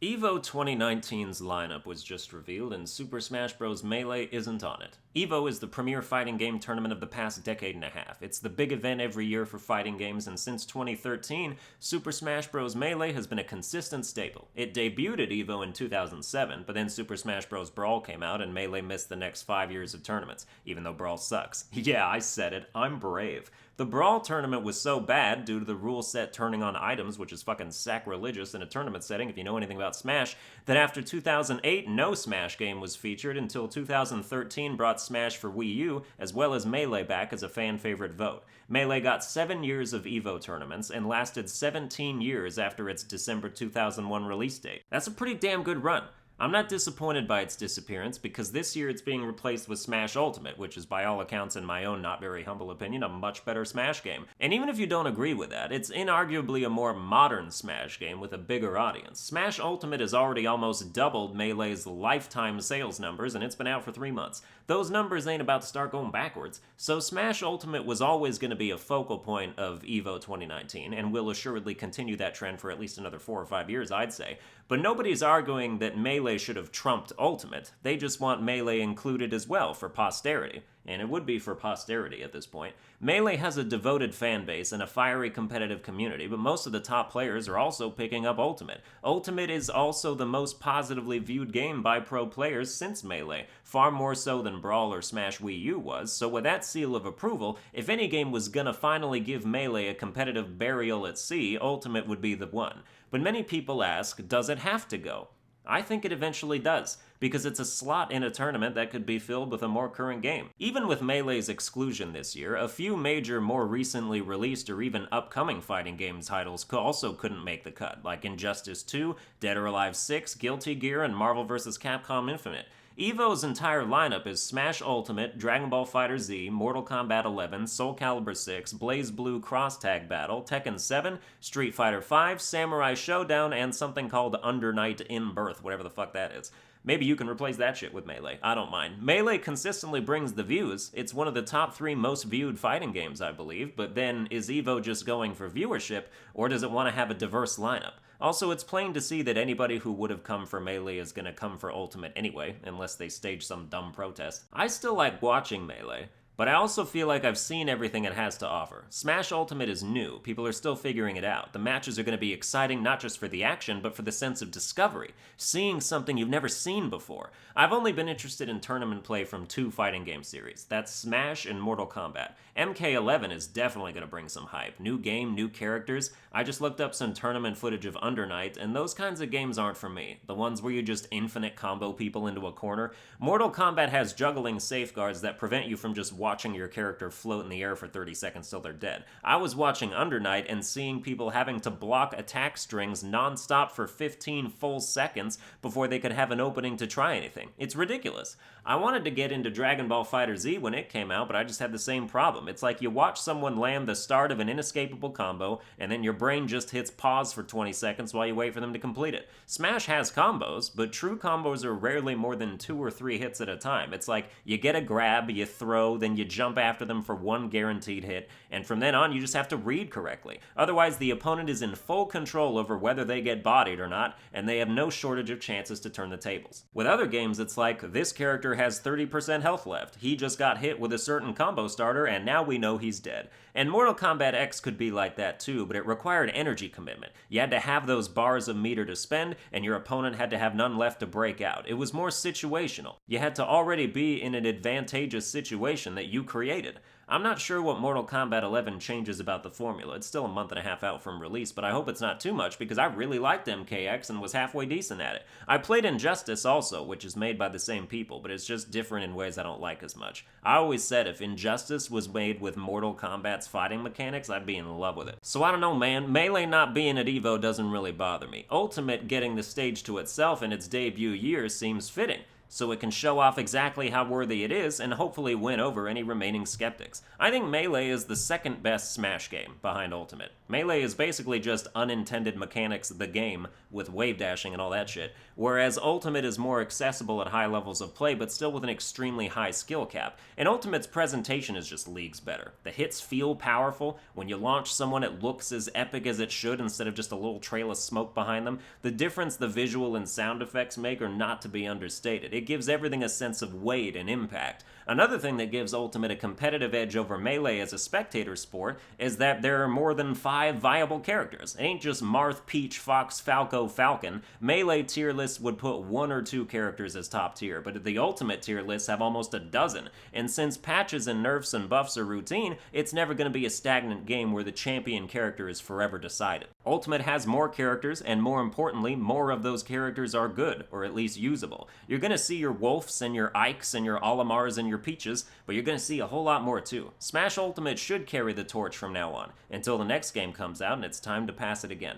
EVO 2019's lineup was just revealed, and Super Smash Bros. Melee isn't on it. EVO is the premier fighting game tournament of the past decade and a half. It's the big event every year for fighting games, and since 2013, Super Smash Bros. Melee has been a consistent staple. It debuted at EVO in 2007, but then Super Smash Bros. Brawl came out, and Melee missed the next 5 years of tournaments, even though Brawl sucks. Yeah, I said it. I'm brave. The Brawl tournament was so bad due to the rule set turning on items, which is fucking sacrilegious in a tournament setting if you know anything about Smash, that after 2008, no Smash game was featured until 2013 brought Smash for Wii U, as well as Melee back as a fan favorite vote. Melee got 7 years of EVO tournaments and lasted 17 years after its December 2001 release date. That's a pretty damn good run. I'm not disappointed by its disappearance, because this year it's being replaced with Smash Ultimate, which is by all accounts, in my own not very humble opinion, a much better Smash game. And even if you don't agree with that, it's inarguably a more modern Smash game with a bigger audience. Smash Ultimate has already almost doubled Melee's lifetime sales numbers, and it's been out for 3 months. Those numbers ain't about to start going backwards, so Smash Ultimate was always going to be a focal point of EVO 2019, and will assuredly continue that trend for at least another 4 or 5 years, I'd say. But nobody's arguing that Melee should have trumped Ultimate. They just want Melee included as well for posterity. And it would be for posterity at this point. Melee has a devoted fan base and a fiery competitive community, but most of the top players are also picking up Ultimate. Ultimate is also the most positively viewed game by pro players since Melee, far more so than Brawl or Smash Wii U was, so with that seal of approval, if any game was gonna finally give Melee a competitive burial at sea, Ultimate would be the one. But many people ask, does it have to go? I think it eventually does, because it's a slot in a tournament that could be filled with a more current game. Even with Melee's exclusion this year, a few major, more recently released or even upcoming fighting game titles also couldn't make the cut, like Injustice 2, Dead or Alive 6, Guilty Gear, and Marvel vs. Capcom Infinite. EVO's entire lineup is Smash Ultimate, Dragon Ball FighterZ, Mortal Kombat 11, Soul Calibur 6, BlazBlue Cross Tag Battle, Tekken 7, Street Fighter 5, Samurai Showdown, and something called Under Night in Birth, whatever the fuck that is. Maybe you can replace that shit with Melee. I don't mind. Melee consistently brings the views. It's one of the top 3 most viewed fighting games, I believe, but then is EVO just going for viewership, or does it want to have a diverse lineup? Also, it's plain to see that anybody who would have come for Melee is gonna come for Ultimate anyway, unless they stage some dumb protest. I still like watching Melee, but I also feel like I've seen everything it has to offer. Smash Ultimate is new, people are still figuring it out. The matches are going to be exciting not just for the action, but for the sense of discovery, seeing something you've never seen before. I've only been interested in tournament play from 2 fighting game series. That's Smash and Mortal Kombat. MK11 is definitely going to bring some hype. New game, new characters. I just looked up some tournament footage of Under Night, and those kinds of games aren't for me. The ones where you just infinite combo people into a corner. Mortal Kombat has juggling safeguards that prevent you from just watching your character float in the air for 30 seconds till they're dead. I was watching Under Night and seeing people having to block attack strings non-stop for 15 full seconds before they could have an opening to try anything. It's ridiculous. I wanted to get into Dragon Ball FighterZ when it came out, but I just had the same problem. It's like you watch someone land the start of an inescapable combo, and then your brain just hits pause for 20 seconds while you wait for them to complete it. Smash has combos, but true combos are rarely more than 2 or 3 hits at a time. It's like you get a grab, you throw, then you jump after them for 1 guaranteed hit, and from then on you just have to read correctly. Otherwise, the opponent is in full control over whether they get bodied or not, and they have no shortage of chances to turn the tables. With other games, it's like, this character has 30% health left. He just got hit with a certain combo starter, and now we know he's dead. And Mortal Kombat X could be like that too, but it required energy commitment. You had to have those bars of meter to spend, and your opponent had to have none left to break out. It was more situational. You had to already be in an advantageous situation that you created. I'm not sure what Mortal Kombat 11 changes about the formula. It's still a month and a half out from release, but I hope it's not too much because I really liked MKX and was halfway decent at it. I played Injustice also, which is made by the same people, but it's just different in ways I don't like as much. I always said if Injustice was made with Mortal Kombat's fighting mechanics, I'd be in love with it. So I don't know, man. Melee not being at EVO doesn't really bother me. Ultimate getting the stage to itself in its debut year seems fitting, so it can show off exactly how worthy it is and hopefully win over any remaining skeptics. I think Melee is the second best Smash game behind Ultimate. Melee is basically just unintended mechanics of the game with wave dashing and all that shit, whereas Ultimate is more accessible at high levels of play but still with an extremely high skill cap. And Ultimate's presentation is just leagues better. The hits feel powerful. When you launch someone, it looks as epic as it should instead of just a little trail of smoke behind them. The difference the visual and sound effects make are not to be understated. It gives everything a sense of weight and impact. Another thing that gives Ultimate a competitive edge over Melee as a spectator sport is that there are more than 5 viable characters. It ain't just Marth, Peach, Fox, Falco, Falcon. Melee tier lists would put 1 or 2 characters as top tier, but the Ultimate tier lists have almost a dozen. And since patches and nerfs and buffs are routine, it's never going to be a stagnant game where the champion character is forever decided. Ultimate has more characters, and more importantly, more of those characters are good, or at least usable. You're going to see your Wolfs and your Ikes and your Olimars and your Peaches, but you're going to see a whole lot more too. Smash Ultimate should carry the torch from now on, until the next game comes out and it's time to pass it again.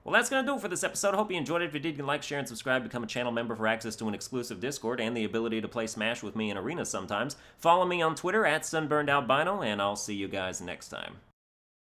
Well, that's going to do it for this episode. I hope you enjoyed it. If you did, you can like, share, and subscribe, become a channel member for access to an exclusive Discord and the ability to play Smash with me in arenas sometimes. Follow me on Twitter @SunburnedAlbino, and I'll see you guys next time.